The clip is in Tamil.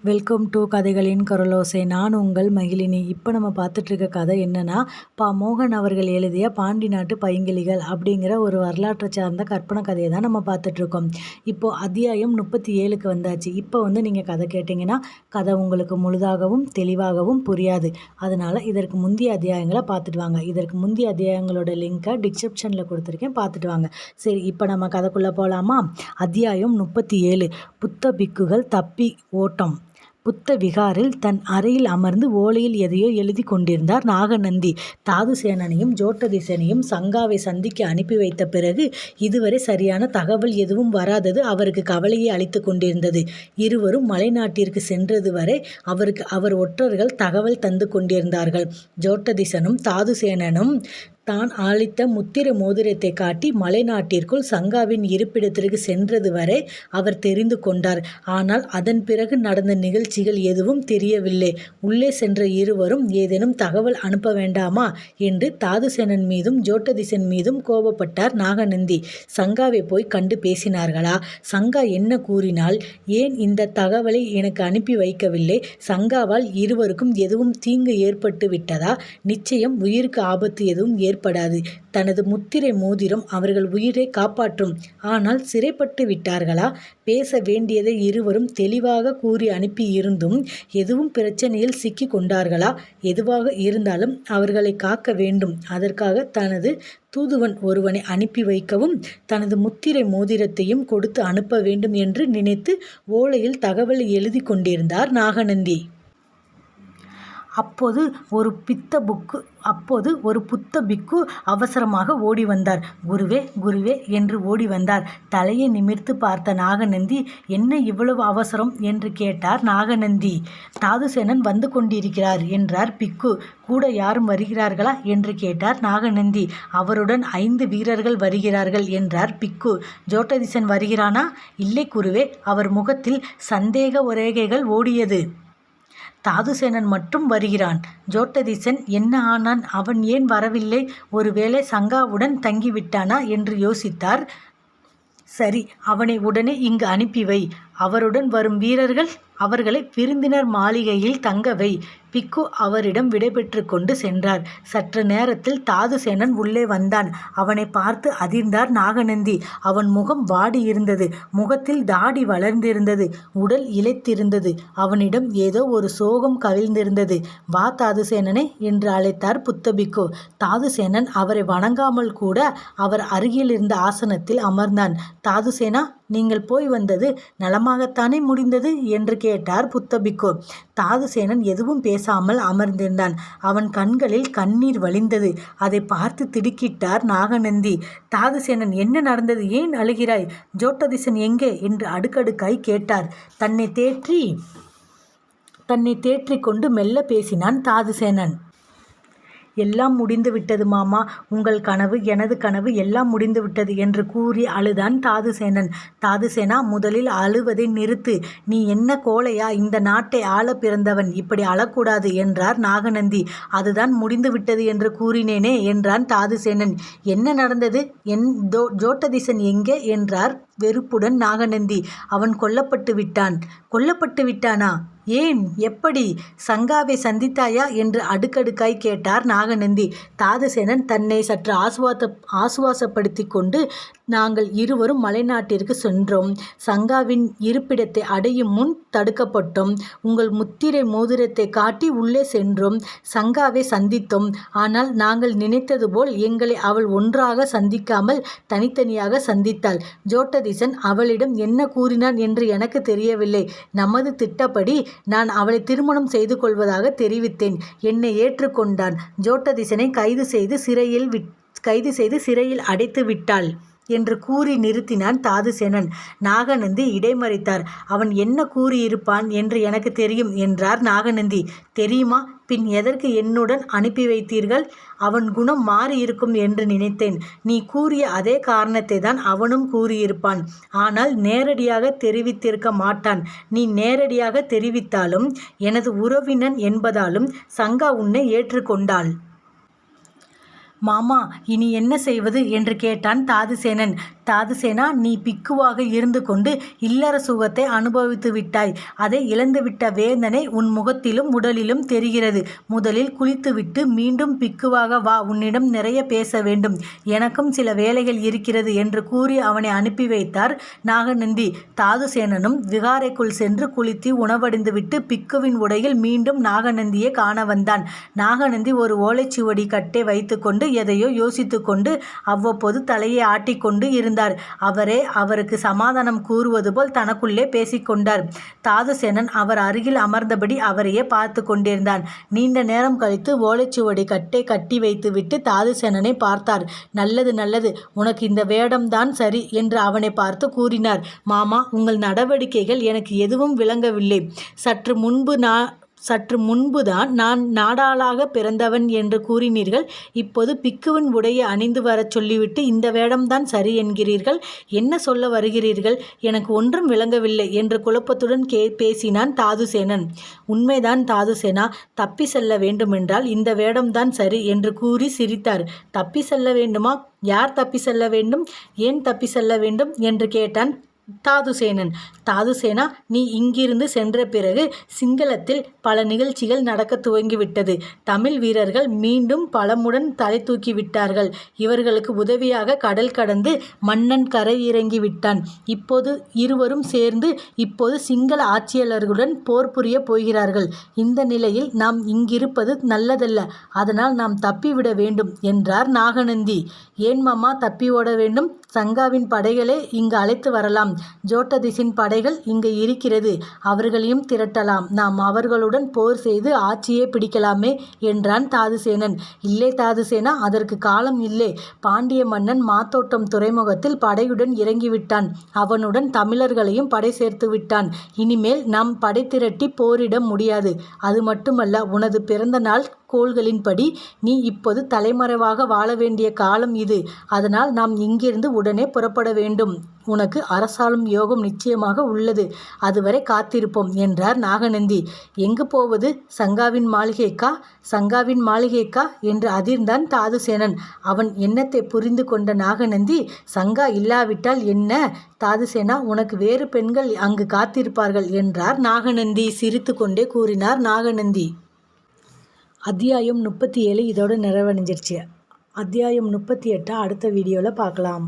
வெல்கம் டு கதைகளின் குரலோசை. நான் உங்கள் மகிழினி. இப்போ நம்ம பார்த்துட்ருக்க கதை என்னென்னா, மோகன் அவர்கள் எழுதிய பாண்டி நாட்டு பைங்கிளிகள் அப்படிங்கிற ஒரு வரலாற்றை சார்ந்த கற்பனை கதையை தான் நம்ம பார்த்துட்ருக்கோம். இப்போது அத்தியாயம் 37க்கு வந்தாச்சு. இப்போ நீங்கள் கதை கேட்டிங்கன்னா கதை உங்களுக்கு முழுதாகவும் தெளிவாகவும் புரியாது. அதனால் இதற்கு முந்தைய அத்தியாயங்களை பார்த்துட்டு வாங்க. இதற்கு முந்தைய அத்தியாயங்களோட லிங்க்கை டிஸ்கிரிப்ஷனில் கொடுத்துருக்கேன், பார்த்துட்டு வாங்க. சரி, இப்போ நம்ம கதைக்குள்ளே போகலாமா? அத்தியாயம் 37. புத்த பிக்குகள் தப்பி ஓட்டம். புத்த விகாரில் தன் அறையில் அமர்ந்து ஓலையில் எதையோ எழுதி கொண்டிருந்தார் நாகநந்தி. தாதுசேனனையும் ஜோட்டதிசனையும் சங்காவை சந்திக்க அனுப்பி வைத்த பிறகு இதுவரை சரியான தகவல் எதுவும் வராதது அவருக்கு கவலையை அளித்து கொண்டிருந்தது. இருவரும் மலைநாட்டிற்கு சென்றது வரை அவர் ஒற்றர்கள் தகவல் தந்து கொண்டிருந்தார்கள். ஜோட்டதிசனும் தாதுசேனனும் தான் அளித்த முத்திரை மோதிரத்தை காட்டி மலைநாட்டிற்குள் சங்காவின் இருப்பிடத்திற்கு சென்றது வரை அவர் தெரிந்து கொண்டார். ஆனால் அதன் பிறகு நடந்த நிகழ்ச்சிகள் எதுவும் தெரியவில்லை. உள்ளே சென்ற இருவரும் ஏதேனும் தகவல் அனுப்ப வேண்டாமா என்று தாதுசேனன் மீதும் ஜோட்டதிசன் மீதும் கோபப்பட்டார் நாகநந்தி. சங்காவை போய் கண்டு பேசினார்களா? சங்கா என்ன கூறினாள்? ஏன் இந்த தகவலை எனக்கு அனுப்பி வைக்கவில்லை? சங்காவால் இருவருக்கும் எதுவும் தீங்கு ஏற்பட்டு விட்டதா? நிச்சயம் உயிருக்கு ஆபத்து எதுவும் ஏற்படாது. தனது முத்திரை மோதிரம் அவர்கள் உயிரை காப்பாற்றும். ஆனால் சிறைப்பட்டு விட்டார்களா? பேச வேண்டியதை இருவரும் தெளிவாக கூறி அனுப்பி இருந்தும் எதுவும் பிரச்சனையில் சிக்கி கொண்டார்களா? எதுவாக இருந்தாலும் அவர்களை காக்க வேண்டும். அதற்காக தனது தூதுவன் ஒருவனை அனுப்பி வைக்கவும் தனது முத்திரை மோதிரத்தையும் கொடுத்து அனுப்ப வேண்டும் என்று நினைத்து ஓலையில் தகவலை எழுதி கொண்டிருந்தார் நாகநந்தி. அப்போது ஒரு புத்த பிக்கு அவசரமாக ஓடி வந்தார். குருவே, குருவே என்று ஓடி வந்தார். தலையை நிமிர்த்து பார்த்த நாகநந்தி, என்ன இவ்வளவு அவசரம் என்று கேட்டார் நாகநந்தி. தாதுசேனன் வந்து கொண்டிருக்கிறார் என்றார் பிக்கு. கூட யாரும் வருகிறார்களா என்று கேட்டார் நாகநந்தி. அவருடன் 5 வீரர்கள் வருகிறார்கள் என்றார் பிக்கு. ஜோட்டதிசன் வருகிறானா? இல்லை குருவே, அவர் முகத்தில் சந்தேக ரேகைகள் ஓடியது. தாதுசேனன் மட்டும் வருகிறான். ஜோட்டதிசன் என்ன ஆனான்? அவன் ஏன் வரவில்லை? ஒருவேளை சங்காவுடன் தங்கிவிட்டானா என்று யோசித்தார். சரி, அவனை உடனே இங்கு அனுப்பி வை. அவருடன் வரும் வீரர்கள் அவர்களை விருந்தினர் மாளிகையில் தங்கவை. பிக்கு அவரிடம் விடைபெற்று கொண்டு சென்றார். சற்று நேரத்தில் தாதுசேனன் உள்ளே வந்தான். அவனை பார்த்து அதிர்ந்தார் நாகநந்தி. அவன் முகம் வாடி இருந்தது. முகத்தில் தாடி வளர்ந்திருந்தது. உடல் இளைத்திருந்தது. அவனிடம் ஏதோ ஒரு சோகம் கவிழ்ந்திருந்தது. வா தாதுசேனனே என்று அழைத்தார் புத்தபிக்கு. தாதுசேனன் அவரை வணங்காமல் கூட அவர் அருகில் இருந்த ஆசனத்தில் அமர்ந்தான். தாதுசேனா, நீங்கள் போய் வந்தது நலமாகத்தானே முடிந்தது என்று கேட்டார் புத்தபிக்கு. தாதுசேனன் எதுவும் பேசாமல் அமர்ந்திருந்தான். அவன் கண்களில் கண்ணீர் வழிந்தது. அதை பார்த்து திடுக்கிட்டார் நாகநந்தி. தாதுசேனன், என்ன நடந்தது? ஏன் அழுகிறாய்? ஜோட்டதிசன் எங்கே என்று அடுக்கடுக்காய் கேட்டார். தன்னை தேற்றி கொண்டு மெல்ல பேசினான் தாதுசேனன். எல்லாம் முடிந்து விட்டது மாமா. உங்கள் கனவு, எனது கனவு எல்லாம் முடிந்து விட்டது என்று கூறி அழுதான் தாதுசேனன். தாதுசேனா, முதலில் அழுவதை நிறுத்து. நீ என்ன கோழையா? இந்த நாட்டை ஆள பிறந்தவன். இப்படி அழக்கூடாது என்றார் நாகநந்தி. அதுதான் முடிந்து விட்டது என்று கூறினேனே என்றான் தாதுசேனன். என்ன நடந்தது? ஜோட்டதிசன் எங்கே என்றார் வெறுப்புடன் நாகநந்தி. அவன் கொல்லப்பட்டு விட்டானா? ஏன்? எப்படி? சங்காவை சந்தித்தாயா என்று அடுக்கடுக்காய் கேட்டார் நாகநந்தி. தாதுசேனன் தன்னை சற்று ஆசுவாசப்படுத்தி கொண்டு, நாங்கள் இருவரும் மலைநாட்டிற்கு சென்றோம். சங்காவின் இருப்பிடத்தை அடையும் முன் தடுக்கப்பட்டோம். உங்கள் முத்திரை மோதிரத்தை காட்டி உள்ளே சென்றோம். சங்காவை சந்தித்தோம். ஆனால் நாங்கள் நினைத்தது போல் எங்களை அவள் ஒன்றாக சந்திக்காமல் தனித்தனியாக சந்தித்தாள். ஜோட்டதிசன் அவளிடம் என்ன கூறினான் என்று எனக்கு தெரியவில்லை. நமது திட்டப்படி நான் அவளை திருமணம் செய்து கொள்வதாக தெரிவித்தேன். என்னை ஏற்றுக்கொண்டான். ஜோட்டதிசனை கைது செய்து சிறையில் அடைத்து விட்டாள் என்று கூறி நிறுத்தினான் தாதுசேனன். நாகநந்தி இடைமறித்தார். அவன் என்ன கூறியிருப்பான் என்று எனக்கு தெரியும் என்றார் நாகநந்தி. தெரியுமா? பின் எதற்கு என்னுடன் அனுப்பி வைத்தீர்கள்? அவன் குணம் மாறியிருக்கும் என்று நினைத்தேன். நீ கூறிய அதே காரணத்தை தான் அவனும் கூறியிருப்பான். ஆனால் நேரடியாக தெரிவித்திருக்க மாட்டான். நீ நேரடியாக தெரிவித்தாலும் எனது உறவினன் என்பதாலும் சங்கா உன்னை ஏற்றுக்கொண்டாள். மாமா, இனி என்ன செய்வது என்று கேட்டான் தாதுசேனன். தாதுசேனா, நீ பிக்குவாக இருந்து கொண்டு இல்லற சுகத்தை அனுபவித்து விட்டாய். அதை இழந்துவிட்ட வேதனை உன் முகத்திலும் உடலிலும் தெரிகிறது. முதலில் குளித்துவிட்டு மீண்டும் பிக்குவாக வா, உன்னிடம் நிறைய பேச வேண்டும். எனக்கும் சில வேலைகள் இருக்கிறது என்று கூறி அவனை அனுப்பி வைத்தார் நாகநந்தி. தாதுசேனனும் விகாரைக்குள் சென்று குளித்து உணவடைந்துவிட்டு பிக்குவின் உடையில் மீண்டும் நாகநந்தியை காண வந்தான். நாகநந்தி ஒரு ஓலைச்சுவடி கட்டை வைத்து கொண்டு எதையோ யோசித்து கொண்டு அவ்வப்போது தலையை ஆட்டிக்கொண்டு இருந்தார். அவருக்கு சமாதானம் கூறுவது போல் தனக்குள்ளே பேசிக்கொண்டார். தாதுசேனன் அவர் அருகில் அமர்ந்தபடி அவரையே பார்த்து கொண்டிருந்தான். நீண்ட நேரம் கழித்து ஓலைச்சுவடி கட்டை கட்டி வைத்துவிட்டு தாதுசேனனை பார்த்தார். நல்லது நல்லது, உனக்கு இந்த வேடம்தான் சரி என்று அவனை பார்த்து கூறினார். மாமா, உங்கள் நடவடிக்கைகள் எனக்கு எதுவும் விளங்கவில்லை. சற்று முன்புதான் நான் நாடாளாக பிறந்தவன் என்று கூறினீர்கள். இப்போது பிக்குவின் உடையை அணிந்து வரச் சொல்லிவிட்டு இந்த வேடம்தான் சரி என்கிறீர்கள். என்ன சொல்ல வருகிறீர்கள்? எனக்கு ஒன்றும் விளங்கவில்லை என்று குழப்பத்துடன் பேசினான் தாதுசேனன். உண்மைதான் தாதுசேனா, தப்பி செல்ல வேண்டுமென்றால் இந்த வேடம்தான் சரி என்று கூறி சிரித்தார். தப்பி செல்ல வேண்டுமா? யார் தப்பி செல்ல வேண்டும்? ஏன் தப்பி செல்ல வேண்டும் என்று கேட்டான் தாதுசேனன். தாதுசேனா, நீ இங்கிருந்து சென்ற பிறகு சிங்களத்தில் பல நிகழ்ச்சிகள் நடக்க துவங்கிவிட்டது. தமிழ் வீரர்கள் மீண்டும் பலமுடன் தலை தூக்கிவிட்டார்கள். இவர்களுக்கு உதவியாக கடல் கடந்து மன்னன் கரை இறங்கி விட்டான். இப்போது இருவரும் சேர்ந்து சிங்கள ஆட்சியாளர்களுடன் போர் புரிய போகிறார்கள். இந்த நிலையில் நாம் இங்கிருப்பது நல்லதல்ல. அதனால் நாம் தப்பிவிட வேண்டும் என்றார் நாகநந்தி. ஏன் மாமா தப்பி ஓட வேண்டும்? சங்காவின் படைகளை இங்கு அழைத்து வரலாம். ஜோட்டதிஸின் படைகள் இங்கு இருக்கிறது. அவர்களையும் திரட்டலாம். நாம் அவர்களுடன் போர் செய்து ஆட்சியை பிடிக்கலாமே என்றான் தாதுசேனன். இல்லை தாதுசேனா, அதற்கு காலம் இல்லை. பாண்டிய மன்னன் மாத்தோட்டம் துறைமுகத்தில் படையுடன் இறங்கிவிட்டான். அவனுடன் தமிழர்களையும் படை சேர்த்து விட்டான். இனிமேல் நாம் படை திரட்டி போரிட முடியாது. அது மட்டுமல்ல, உனது பிறந்த நாள் கோள்களின்படி நீ இப்போது தலைமறைவாக வாழ வேண்டிய காலம் இது. அதனால் நாம் இங்கிருந்து உடனே புறப்பட வேண்டும். உனக்கு அரசாளும் யோகம் நிச்சயமாக உள்ளது. அதுவரை காத்திருப்போம் என்றார் நாகநந்தி. எங்கு போவது? சங்காவின் மாளிகைக்கா? சங்காவின் மாளிகைக்கா என்று அதிர்ந்தான் தாதுசேனன். அவன் எண்ணத்தை புரிந்து கொண்ட நாகநந்தி, சங்கா இல்லாவிட்டால் என்ன தாதுசேனா, உனக்கு வேறு பெண்கள் அங்கு காத்திருப்பார்கள் என்றார் நாகநந்தி. சிரித்து கொண்டே கூறினார் நாகநந்தி. அத்தியாயம் 37 இதோடு நிறைவடைஞ்சிருச்சு. அத்தியாயம் 38 அடுத்த வீடியோவில் பார்க்கலாம்.